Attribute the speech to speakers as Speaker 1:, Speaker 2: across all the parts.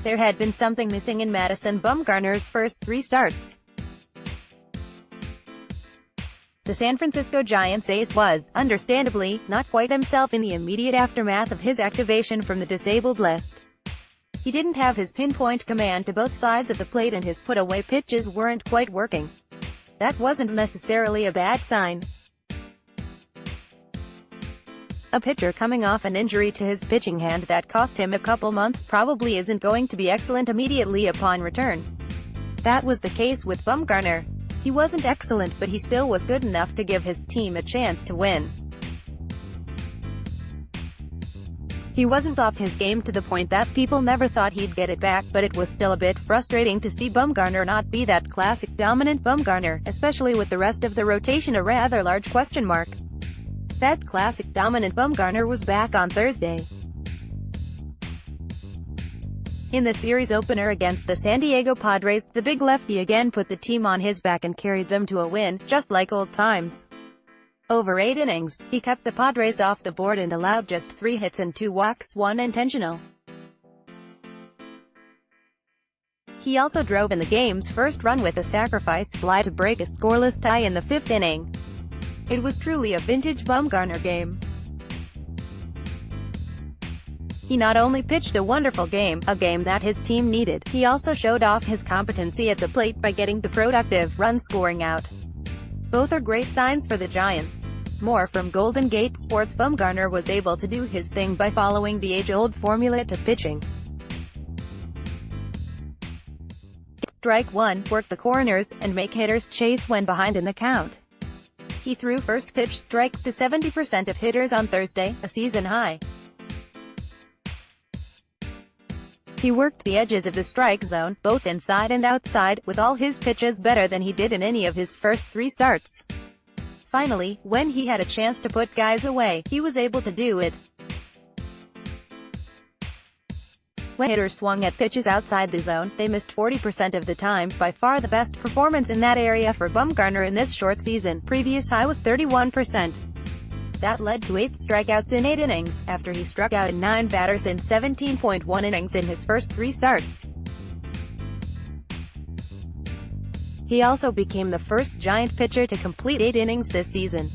Speaker 1: There had been something missing in Madison Bumgarner's first 3 starts. The San Francisco Giants ace was, understandably, not quite himself in the immediate aftermath of his activation from the disabled list. He didn't have his pinpoint command to both sides of the plate and his put-away pitches weren't quite working. That wasn't necessarily a bad sign. A pitcher coming off an injury to his pitching hand that cost him a couple months probably isn't going to be excellent immediately upon return. That was the case with Bumgarner. He wasn't excellent, but he still was good enough to give his team a chance to win. He wasn't off his game to the point that people never thought he'd get it back, but it was still a bit frustrating to see Bumgarner not be that classic dominant Bumgarner, especially with the rest of the rotation a rather large question mark. That classic dominant Bumgarner was back on Thursday. In the series opener against the San Diego Padres, the big lefty again put the team on his back and carried them to a win, just like old times. Over 8 innings, he kept the Padres off the board and allowed just 3 hits and 2 walks, 1 intentional. He also drove in the game's first run with a sacrifice fly to break a scoreless tie in the 5th inning. It was truly a vintage Bumgarner game. He not only pitched a wonderful game, a game that his team needed, he also showed off his competency at the plate by getting the productive run-scoring out. Both are great signs for the Giants. More from Golden Gate Sports. Bumgarner was able to do his thing by following the age-old formula to pitching. Strike 1, work the corners, and make hitters chase when behind in the count. He threw first pitch strikes to 70% of hitters on Thursday, a season high. He worked the edges of the strike zone, both inside and outside, with all his pitches better than he did in any of his first 3 starts. Finally, when he had a chance to put guys away, he was able to do it. When hitters swung at pitches outside the zone, they missed 40% of the time, by far the best performance in that area for Bumgarner in this short season. Previous high was 31%. That led to 8 strikeouts in 8 innings, after he struck out 9 batters in 17.1 innings in his first 3 starts. He also became the first Giant pitcher to complete 8 innings this season.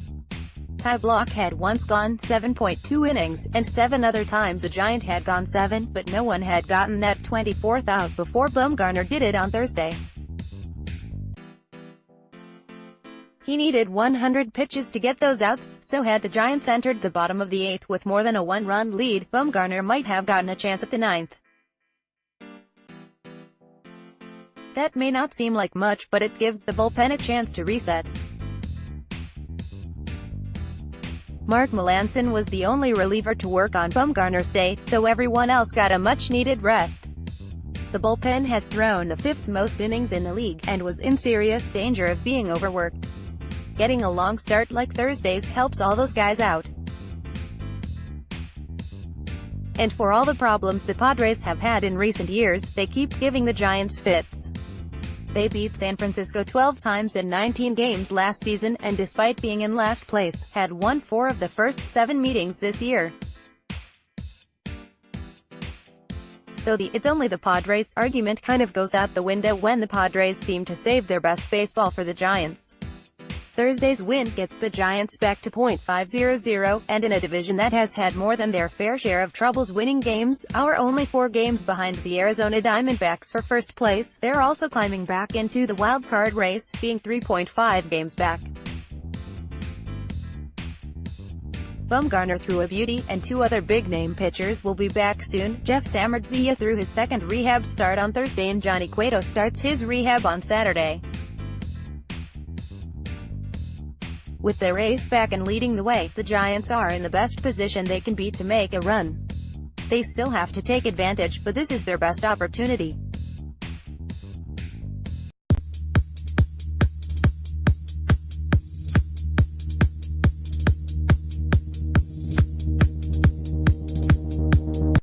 Speaker 1: Ty Blach had once gone 7.2 innings, and 7 other times a Giant had gone 7, but no one had gotten that 24th out before Bumgarner did it on Thursday. He needed 100 pitches to get those outs, so had the Giants entered the bottom of the 8th with more than a 1-run lead, Bumgarner might have gotten a chance at the 9th. That may not seem like much, but it gives the bullpen a chance to reset. Mark Melancon was the only reliever to work on Bumgarner's day, so everyone else got a much-needed rest. The bullpen has thrown the 5th most innings in the league, and was in serious danger of being overworked. Getting a long start like Thursday's helps all those guys out. And for all the problems the Padres have had in recent years, they keep giving the Giants fits. They beat San Francisco 12 times in 19 games last season, and despite being in last place, had won 4 of the first 7 meetings this year. So the "it's only the Padres" argument kind of goes out the window when the Padres seem to save their best baseball for the Giants. Thursday's win gets the Giants back to .500, and in a division that has had more than their fair share of troubles winning games, are only 4 games behind the Arizona Diamondbacks for first place. They're also climbing back into the wild card race, being 3.5 games back. Bumgarner threw a beauty, and 2 other big-name pitchers will be back soon. Jeff Samardzija threw his second rehab start on Thursday, and Johnny Cueto starts his rehab on Saturday. With their ace back and leading the way, the Giants are in the best position they can be to make a run. They still have to take advantage, but this is their best opportunity.